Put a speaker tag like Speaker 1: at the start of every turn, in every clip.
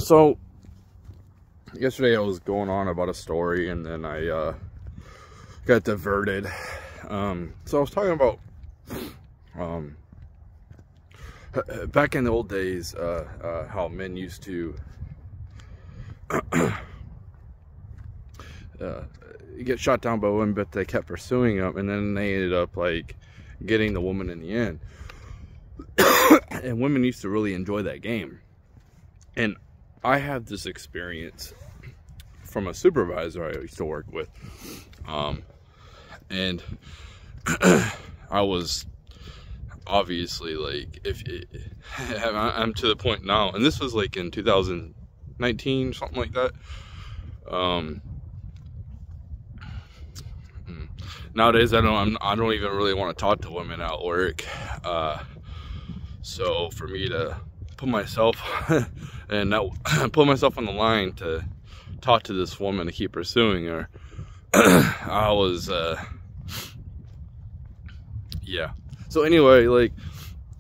Speaker 1: So yesterday I was going on about a story, and then I got diverted. So I was talking about back in the old days, how men used to get shot down by women, but they kept pursuing them, and then they ended up like getting the woman in the end. And women used to really enjoy that game. And I had this experience from a supervisor I used to work with, and I was obviously like, I'm to the point now, and this was like in 2019, something like that. Nowadays I don't even really want to talk to women at work. So for me to put myself and put myself on the line to talk to this woman to keep pursuing her, I was yeah. So anyway, like,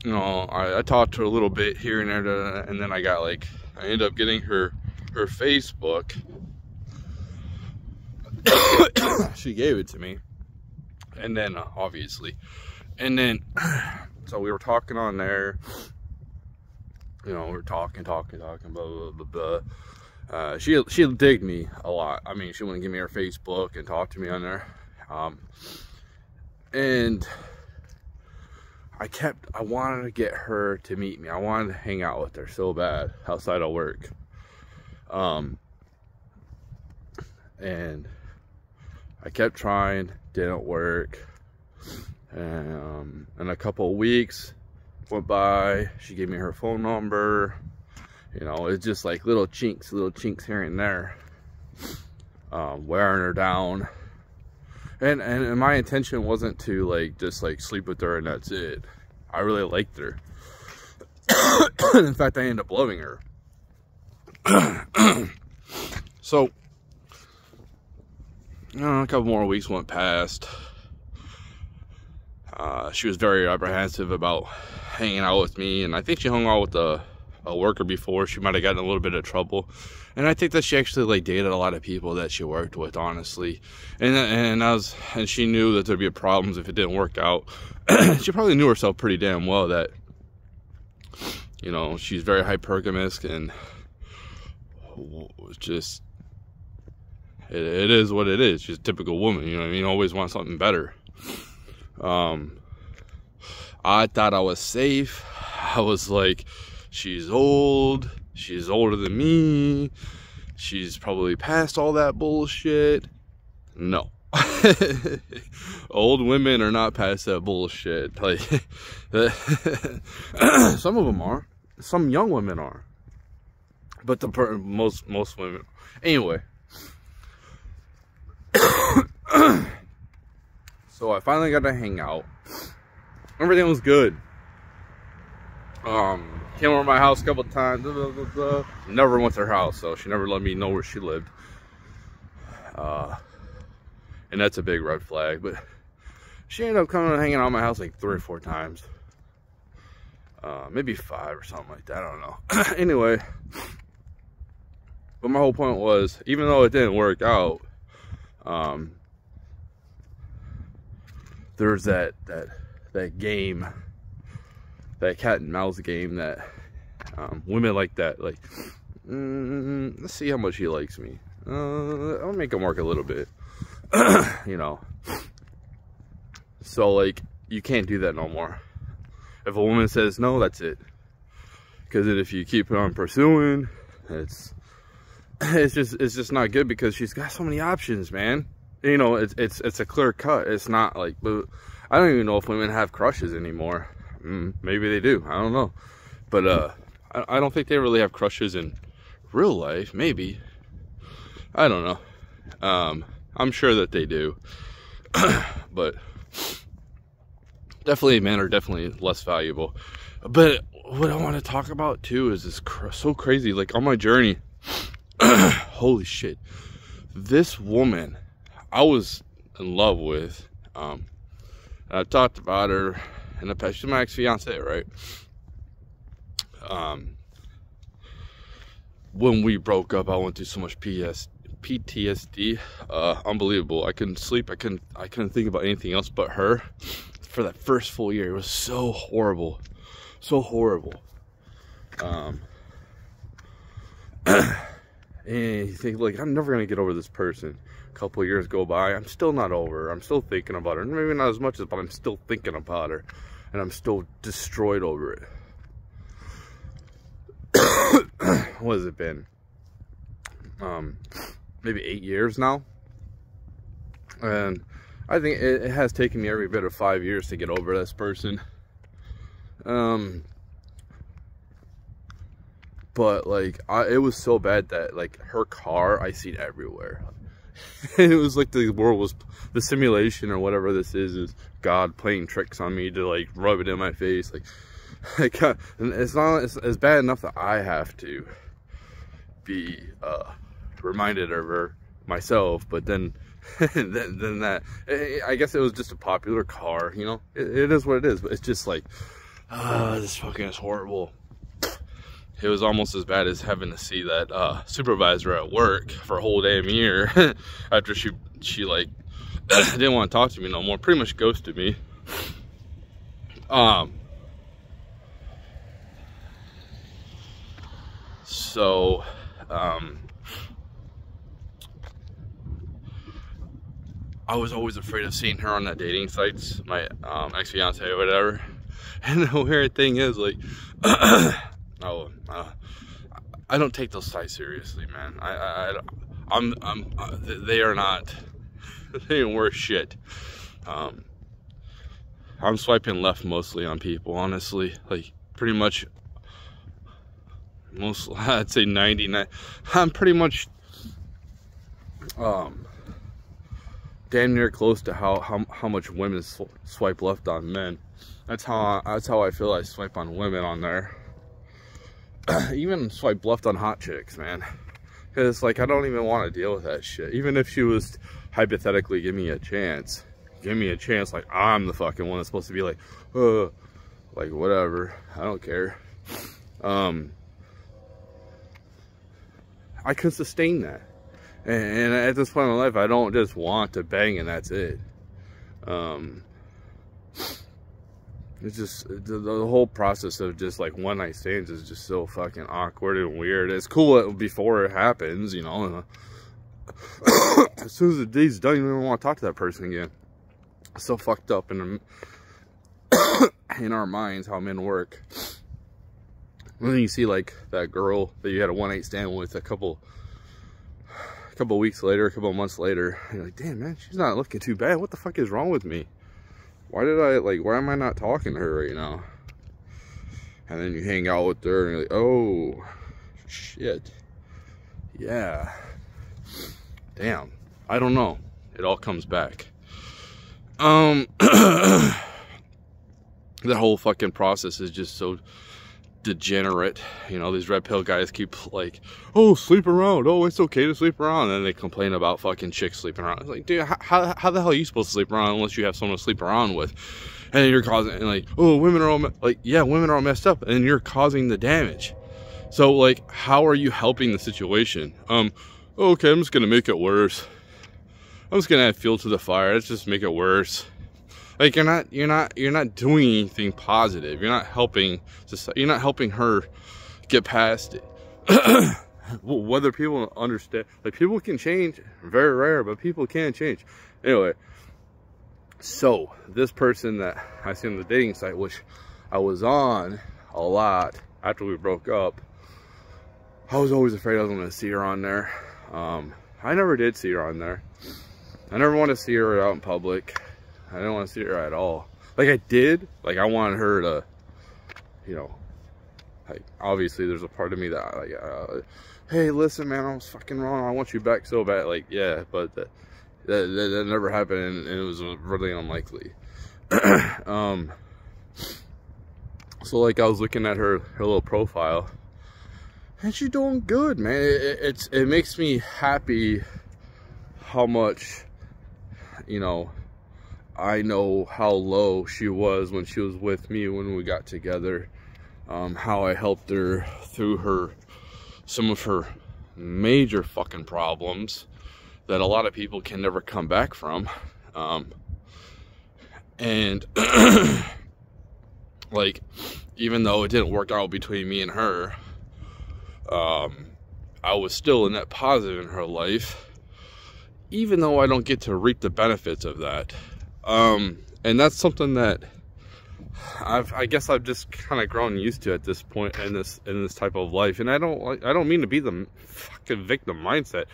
Speaker 1: you know, I talked to her a little bit here and there, and then I ended up getting her Facebook. She gave it to me, and then obviously, and then so we were talking on there. You know, we were talking, blah blah blah blah. She'll dig me a lot. I mean, she wouldn't give me her Facebook and talk to me on there. And I wanted to get her to meet me. I wanted to hang out with her so bad outside of work. And I kept trying, didn't work. And a couple of weeks went by. She gave me her phone number. You know, it's just like little chinks here and there, wearing her down. And my intention wasn't to like just like sleep with her and that's it. I really liked her. In fact, I ended up loving her. So, you know, a couple more weeks went past. She was very apprehensive about hanging out with me, and I think she hung out with a worker before. She might have gotten a little bit of trouble, and I think that she actually like dated a lot of people that she worked with, honestly. And she knew that there'd be problems if it didn't work out. She probably knew herself pretty damn well that, you know, she's very hypergamous, and just it is what it is. She's a typical woman, you know what I mean? Always want something better. I thought I was safe. I was like, she's old, she's older than me, she's probably past all that bullshit. No. Old women are not past that bullshit. Like, some of them are. Some young women are. But most women. Anyway. So I finally got to hang out. Everything was good. Came over to my house a couple of times. Never went to her house, so she never let me know where she lived. And that's a big red flag. But she ended up coming and hanging out at my house like 3 or 4 times. Maybe 5 or something like that. I don't know. Anyway. But my whole point was, even though it didn't work out, there's that game, that cat and mouse game that women like that, like, let's see how much he likes me. I'll make him work a little bit. You know. So like, you can't do that no more. If a woman says no, that's it. Because if you keep on pursuing, it's just not good, because she's got so many options, man. You know, it's a clear cut. It's not like, I don't even know if women have crushes anymore. Maybe they do. I don't know. But I don't think they really have crushes in real life. Maybe. I don't know. I'm sure that they do. But definitely, men are definitely less valuable. But what I want to talk about too is this so crazy. Like, on my journey, holy shit, this woman I was in love with, I talked about her in the past. She's my ex-fiance, right? when we broke up, I went through so much PTSD, unbelievable. I couldn't sleep. I couldn't think about anything else but her for that first full year. It was so horrible, so horrible. And you think, like, I'm never gonna get over this person. A couple of years go by, I'm still not over her. I'm still thinking about her. Maybe not as much as, but I'm still thinking about her, and I'm still destroyed over it. What has it been? Maybe 8 years now, and I think it has taken me every bit of 5 years to get over this person. But like, it was so bad that, like, her car, I see it everywhere. And it was like the world was, the simulation or whatever this is God playing tricks on me to, like, rub it in my face. Like and it's not, it's bad enough that I have to be reminded of her myself, but then then that, I guess it was just a popular car, you know. It is what it is, but it's just like, this fucking is horrible. It was almost as bad as having to see that supervisor at work for a whole damn year after she like didn't want to talk to me no more, pretty much ghosted me. So I was always afraid of seeing her on that dating sites, my ex-fiance or whatever. And the weird thing is, like, I don't take those sites seriously, man. They are not, they ain't worth shit. I'm swiping left mostly on people, honestly. Like, pretty much, I'd say 99. I'm pretty much, damn near close to how much women swipe left on men. That's how I feel I swipe on women on there. Even swipe left on hot chicks, man. Because, like, I don't even want to deal with that shit. Even if she was hypothetically give me a chance, like, I'm the fucking one that's supposed to be like, like, whatever, I don't care. I could sustain that. And at this point in my life, I don't just want to bang and that's it. It's just, the whole process of just, like, one night stands is just so fucking awkward and weird. It's cool before it happens, you know. As soon as the day's done, you don't even want to talk to that person again. It's so fucked up in our minds how men work. And then you see, like, that girl that you had a one-night stand with a couple weeks later, a couple months later, and you're like, damn, man, she's not looking too bad. What the fuck is wrong with me? Why am I not talking to her right now? And then you hang out with her and you're like, oh, shit. Yeah. Damn. I don't know. It all comes back. The whole fucking process is just so degenerate. You know, these red pill guys keep like, oh, sleep around, oh, it's okay to sleep around, and they complain about fucking chicks sleeping around. It's like, dude, how the hell are you supposed to sleep around unless you have someone to sleep around with? And you're causing, and like, oh, women are all like, yeah, women are all messed up, and you're causing the damage. So, like, how are you helping the situation? Okay, I'm just gonna make it worse. I'm just gonna add fuel to the fire. Let's just make it worse. Like, you're not doing anything positive. You're not helping her get past it. Whether people understand, like, people can change, very rare, but people can change. Anyway, so this person that I see on the dating site, which I was on a lot after we broke up, I was always afraid I was going to see her on there. I never did see her on there. I never want to see her out in public. I didn't want to see her at all. Like, I did. Like, I wanted her to, you know, like, obviously there's a part of me that, like, hey, listen, man, I was fucking wrong. I want you back so bad. Like, yeah, but that never happened, and it was really unlikely. So, like, I was looking at her little profile, and she's doing good, man. It makes me happy how much, you know, I know how low she was when she was with me when we got together. How I helped her through some of her major fucking problems that a lot of people can never come back from. And like, even though it didn't work out between me and her, I was still a net positive in her life, even though I don't get to reap the benefits of that. And that's something that I guess I've just kind of grown used to at this point in this type of life. And I don't mean to be the fucking victim mindset,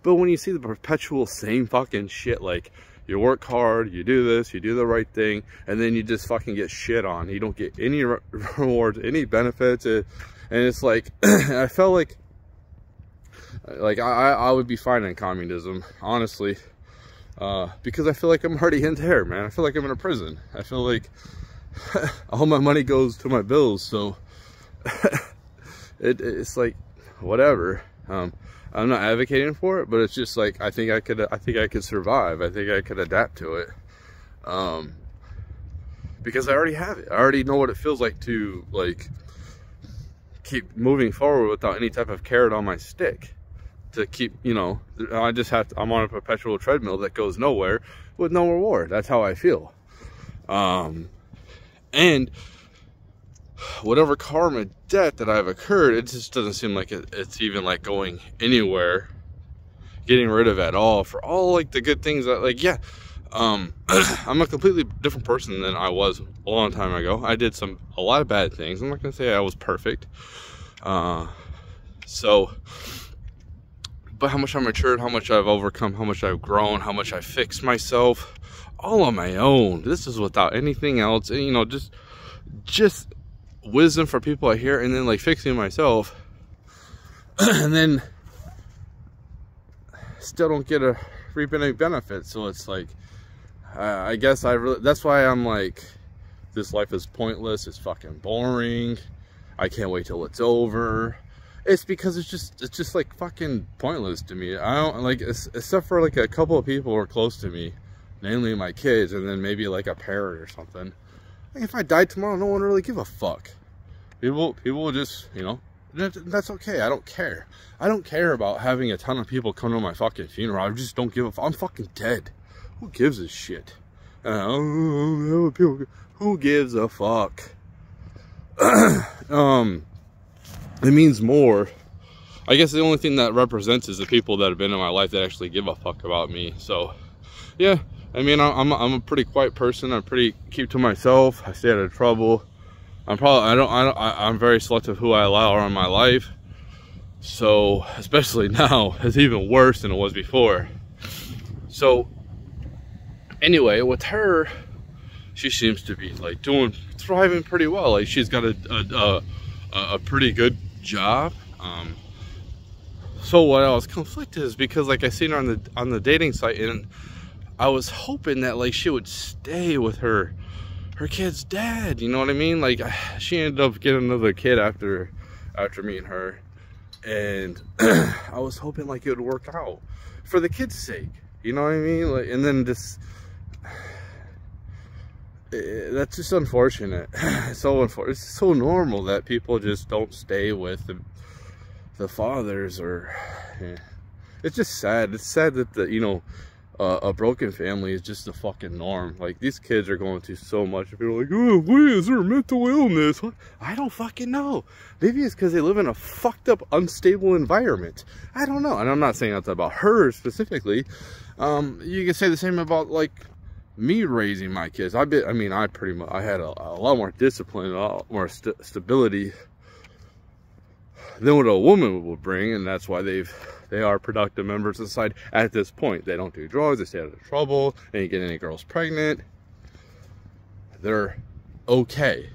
Speaker 1: but when you see the perpetual same fucking shit, like, you work hard, you do this, you do the right thing, and then you just fucking get shit on. You don't get any rewards, any benefits, and it's like, I felt like I would be fine in communism, honestly, because I feel like I'm already in there, man. I feel like I'm in a prison. I feel like all my money goes to my bills, so it's like, whatever. I'm not advocating for it, but it's just like, I think I could survive. I think I could adapt to it, because I already have it. I already know what it feels like to, like, keep moving forward without any type of carrot on my stick. To keep, you know, I'm on a perpetual treadmill that goes nowhere with no reward. That's how I feel. And whatever karma debt that I've incurred, it just doesn't seem like it's even like going anywhere, getting rid of at all, for all like the good things that, like, yeah, I'm a completely different person than I was a long time ago. I did a lot of bad things. I'm not gonna say I was perfect. But how much I've matured, how much I've overcome, how much I've grown, how much I fixed myself, all on my own. This is without anything else, and, you know, just wisdom for people I hear, and then like fixing myself, and then still don't get to reap any benefits. So it's like, I guess that's why I'm like, this life is pointless, it's fucking boring, I can't wait till it's over. It's because it's just like fucking pointless to me. I don't like, except for like a couple of people who are close to me, namely my kids, and then maybe like a parent or something. Like, if I died tomorrow, no one really give a fuck. People will just, you know, that's okay. I don't care. I don't care about having a ton of people come to my fucking funeral. I just don't give a fuck. I'm fucking dead. Who gives a shit? Who gives a fuck? It means more. I guess the only thing that represents is the people that have been in my life that actually give a fuck about me. So, yeah. I mean, I'm a pretty quiet person. I'm pretty keep to myself. I stay out of trouble. I'm very selective who I allow in my life. So, especially now, it's even worse than it was before. So, anyway, with her, she seems to be like thriving pretty well. Like, she's got a pretty good job. So what I was conflicted is because, like, I seen her on the dating site, and I was hoping that like she would stay with her kid's dad, you know what I mean? Like, she ended up getting another kid after meeting her, and I was hoping like it would work out for the kid's sake, you know what I mean? Like, and then just that's just unfortunate. It's so unfortunate. It's so normal that people just don't stay with the fathers, or it's just sad. It's sad that a broken family is just the fucking norm. Like, these kids are going through so much. People are like, oh, wait, is there a mental illness? What? I don't fucking know. Maybe it's because they live in a fucked up, unstable environment. I don't know. And I'm not saying that's about her specifically. You can say the same about, like, me raising my kids. I had a lot more discipline, a lot more stability than what a woman would bring, and that's why they are productive members of society at this point. They don't do drugs, they stay out of trouble, they ain't get any girls pregnant. They're okay.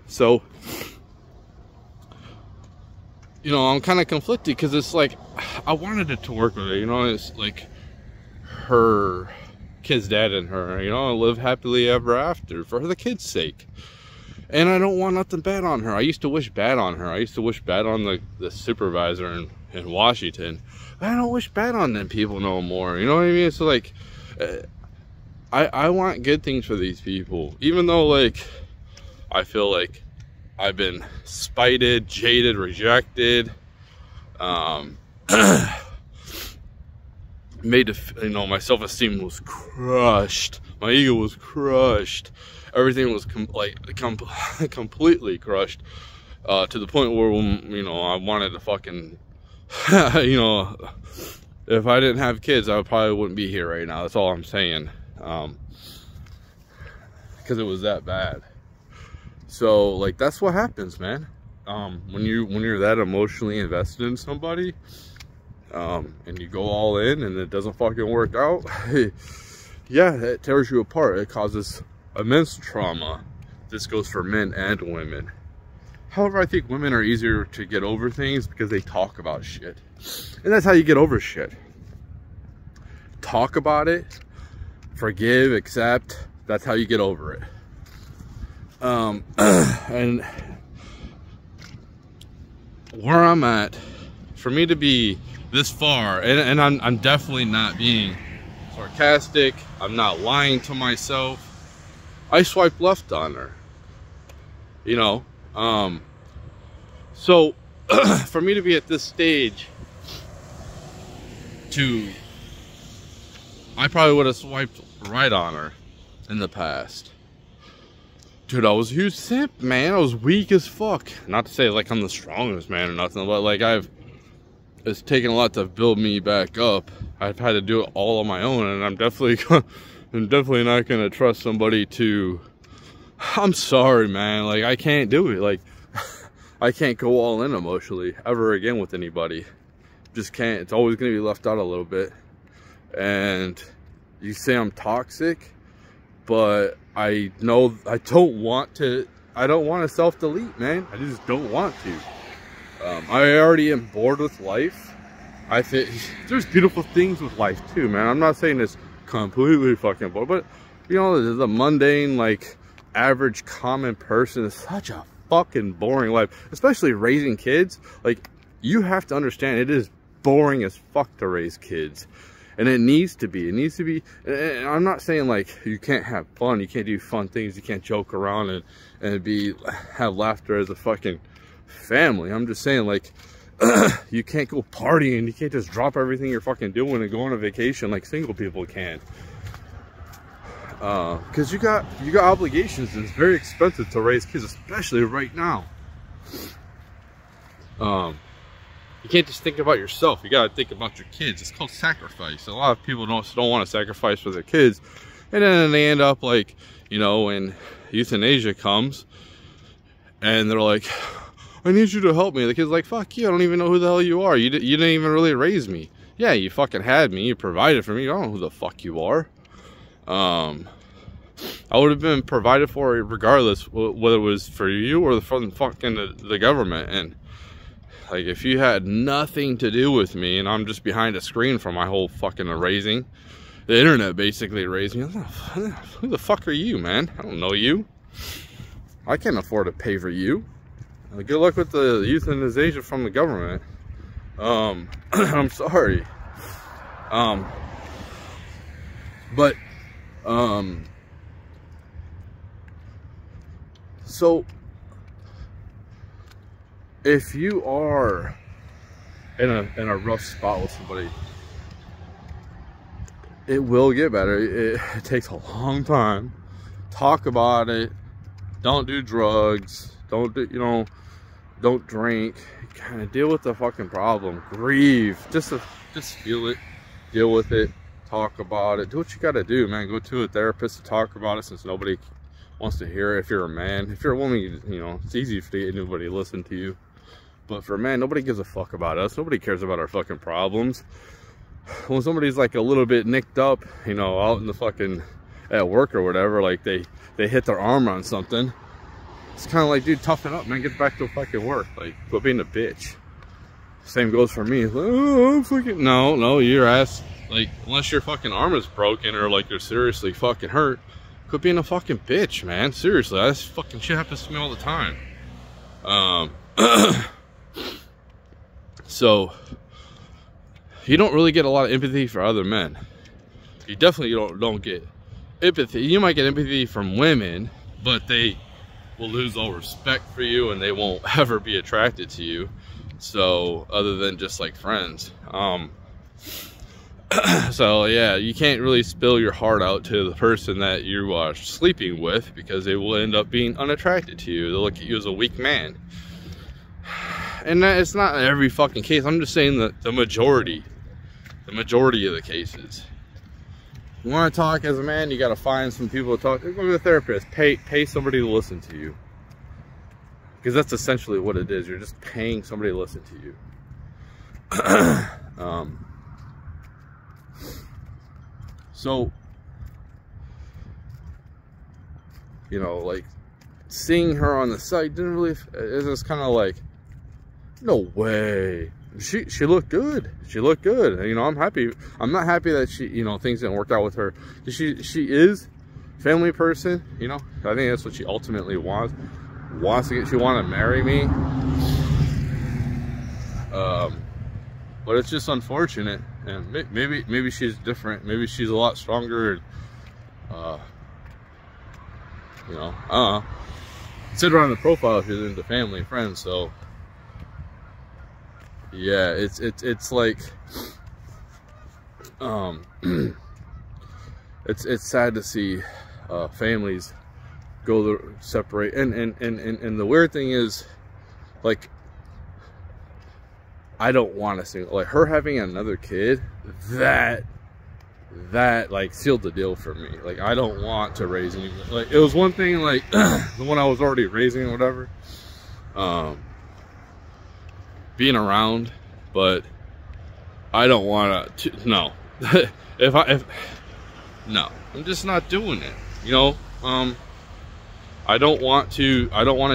Speaker 1: So, you know, I'm kind of conflicted because it's like, I wanted it to work with her, you know. It's like her kid's dad and her, you know, live happily ever after for the kid's sake. And I don't want nothing bad on her. I used to wish bad on her. I used to wish bad on the supervisor in Washington. I don't wish bad on them people no more. You know what I mean? It's like, I want good things for these people. Even though, like, I feel like I've been spited, jaded, rejected, made to, you know, my self-esteem was crushed, my ego was crushed, everything was completely crushed, to the point where, you know, I wanted to fucking you know, if I didn't have kids, I probably wouldn't be here right now. That's all I'm saying, because it was that bad. So like, that's what happens, man. When you're that emotionally invested in somebody, and you go all in and it doesn't fucking work out, yeah, it tears you apart. It causes immense trauma. This goes for men and women. However, I think women are easier to get over things because they talk about shit. And that's how you get over shit. Talk about it, forgive, accept. That's how you get over it. And where I'm at, for me to be this far, and I'm definitely not being sarcastic, I'm not lying to myself, I swiped left on her, you know. So for me to be at this stage, I probably would have swiped right on her in the past. Dude, I was a huge simp, man. I was weak as fuck. Not to say like I'm the strongest man or nothing, but like it's taken a lot to build me back up. I've had to do it all on my own, and I'm definitely not gonna trust somebody to. I'm sorry, man. Like, I can't do it. Like, I can't go all in emotionally ever again with anybody. Just can't. It's always gonna be left out a little bit. And you say I'm toxic, but I know I don't want to self-delete, man. I just don't want to. I already am bored with life. I think there's beautiful things with life too, man. I'm not saying it's completely fucking bored, but you know, the mundane, like, average common person is such a fucking boring life, especially raising kids. Like, you have to understand, it is boring as fuck to raise kids. And it needs to be. And I'm not saying like you can't have fun, you can't do fun things, you can't joke around and have laughter as a fucking family. I'm just saying, like, you can't go partying, you can't just drop everything you're fucking doing and go on a vacation like single people can. Because you got obligations, and it's very expensive to raise kids, especially right now. You can't just think about yourself. You gotta think about your kids. It's called sacrifice. A lot of people don't want to sacrifice for their kids, and then they end up like, you know, when euthanasia comes, and they're like, "I need you to help me." The kid's like, "Fuck you! I don't even know who the hell you are. You didn't even really raise me. Yeah, you fucking had me. You provided for me. I don't know who the fuck you are." I would have been provided for regardless, whether it was for you or from fucking the government. And like, if you had nothing to do with me and I'm just behind a screen for my whole fucking raising, the internet basically raised me. Who the fuck are you, man? I don't know you. I can't afford to pay for you. Good luck with the euthanization from the government. I'm sorry. So if you are in a rough spot with somebody, it will get better. It takes a long time. Talk about it. Don't do drugs. Don't drink. Kind of deal with the fucking problem. Grieve. Just feel it. Deal with it. Talk about it. Do what you gotta do, man. Go to a therapist to talk about it, since nobody wants to hear it. If you're a man, if you're a woman, you know, it's easy for anybody to listen to you. But for a man, nobody gives a fuck about us. Nobody cares about our fucking problems. When somebody's like a little bit nicked up, you know, out in the fucking, at work or whatever, like they hit their arm on something, it's kind of like, dude, toughen up, man. Get back to fucking work. Like, quit being a bitch. Same goes for me. Oh, I'm fucking, no, your ass, like, unless your fucking arm is broken or like you're seriously fucking hurt, quit being a fucking bitch, man. Seriously, that fucking shit happens to me all the time. So you don't really get a lot of empathy for other men. You definitely don't get empathy. You might get empathy from women, but they will lose all respect for you and they won't ever be attracted to you. So other than just like friends, so yeah, you can't really spill your heart out to the person that you are sleeping with, because they will end up being unattracted to you. They'll look at you as a weak man. And that, it's not every fucking case. I'm just saying that the majority of the cases. You want to talk as a man, you got to find some people to talk to. Go to a therapist. Pay somebody to listen to you. Because that's essentially what it is. You're just paying somebody to listen to you. So, you know, like, seeing her on the site didn't really, it was kind of like, no way. She looked good. She looked good. You know, I'm happy. I'm not happy that she, you know, things didn't work out with her. She is a family person, you know. I think that's what she ultimately wants. She want to marry me. But it's just unfortunate. And maybe she's different. Maybe she's a lot stronger. And, you know, I don't know. It said on the profile she's into family and friends, so yeah, it's like, it's sad to see families go to separate, and the weird thing is, like, I don't want to see, like, her having another kid, that like sealed the deal for me. Like, I don't want to raise any, like, it was one thing, like the one I was already raising or whatever, being around, but I don't want to, no. No, I'm just not doing it, you know. I don't want to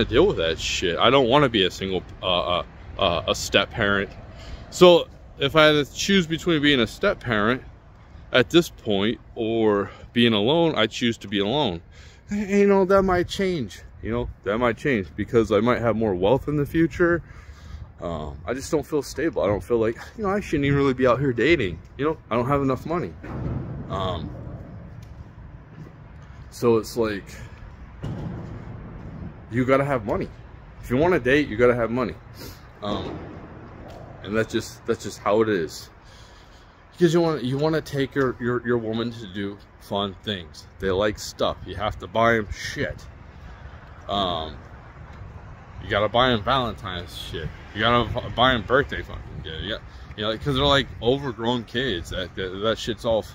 Speaker 1: deal with that shit. I don't want to be a single a step parent. So if I had to choose between being a step parent at this point or being alone, I choose to be alone. And, you know, that might change. You know, that might change because I might have more wealth in the future. I just don't feel stable. I don't feel like, you know, I shouldn't even really be out here dating. You know, I don't have enough money. So it's like, you gotta have money. If you want to date, you gotta have money. And that's just how it is. Because you want to take your woman to do fun things. They like stuff. You have to buy them shit. You gotta buy them Valentine's shit. You gotta buy them birthday fucking shit. Yeah, you know, because they're like overgrown kids. That shit's all,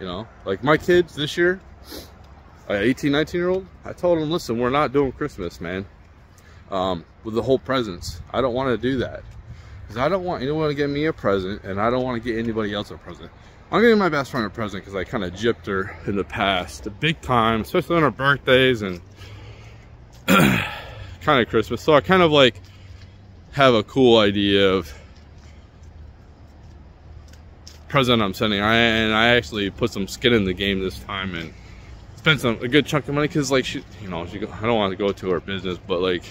Speaker 1: you know. Like my kids this year, 18, 19-year-old, I told them, listen, we're not doing Christmas, man. With the whole presents, I don't want to do that. Because I don't want anyone to get me a present, and I don't want to get anybody else a present. I'm getting my best friend a present because I kind of gypped her in the past, big time, especially on her birthdays and kind of Christmas. So I kind of like have a cool idea of present I'm sending. And I actually put some skin in the game this time and spent a good chunk of money because, like, she, you know, I don't want to go to her business, but like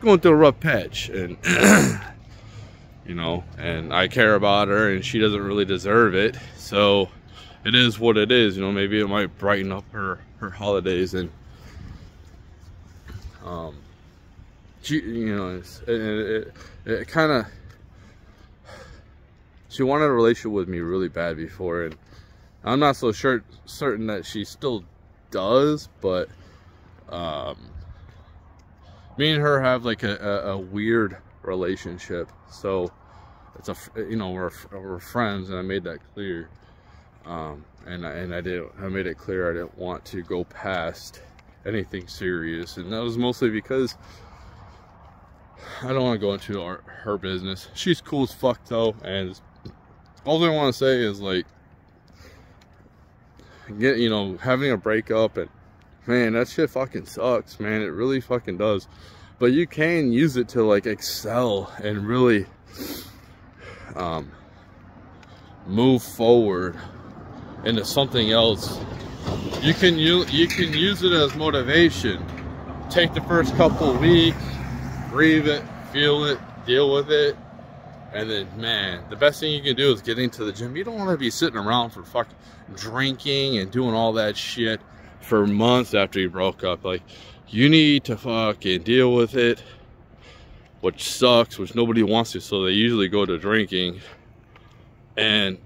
Speaker 1: going through a rough patch and. You know, and I care about her and she doesn't really deserve it, so it is what it is. You know, maybe it might brighten up her holidays. And she, you know, it kind of, she wanted a relationship with me really bad before, and I'm not so certain that she still does, but me and her have like a weird relationship. So it's you know, we're friends, and I made that clear. And I made it clear I didn't want to go past anything serious, and that was mostly because I don't want to go into her business. She's cool as fuck though, and all I want to say is, like, you know, having a breakup, and man, that shit fucking sucks, man. It really fucking does. But you can use it to like excel and really move forward into something else. You can use it as motivation. Take the first couple of weeks, grieve it, feel it, deal with it, and then, man, the best thing you can do is get into the gym. You don't want to be sitting around for fucking drinking and doing all that shit for months after you broke up. Like, you need to fucking deal with it, which sucks, which nobody wants to, so they usually go to drinking and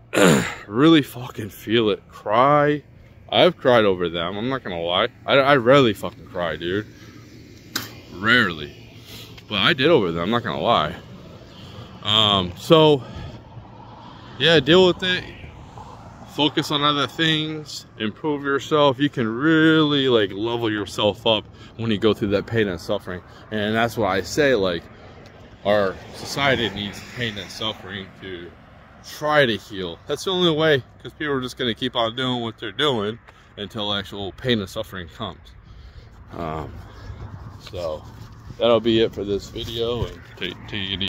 Speaker 1: really fucking feel it. Cry. I've cried over them, I'm not gonna lie. I rarely fucking cry, dude. Rarely. But I did over them, I'm not gonna lie. So yeah, deal with it. Focus on other things, improve yourself. You can really like level yourself up when you go through that pain and suffering. And that's why I say, like, our society needs pain and suffering to try to heal. That's the only way, because people are just going to keep on doing what they're doing until actual pain and suffering comes. So that'll be it for this video, and take it easy.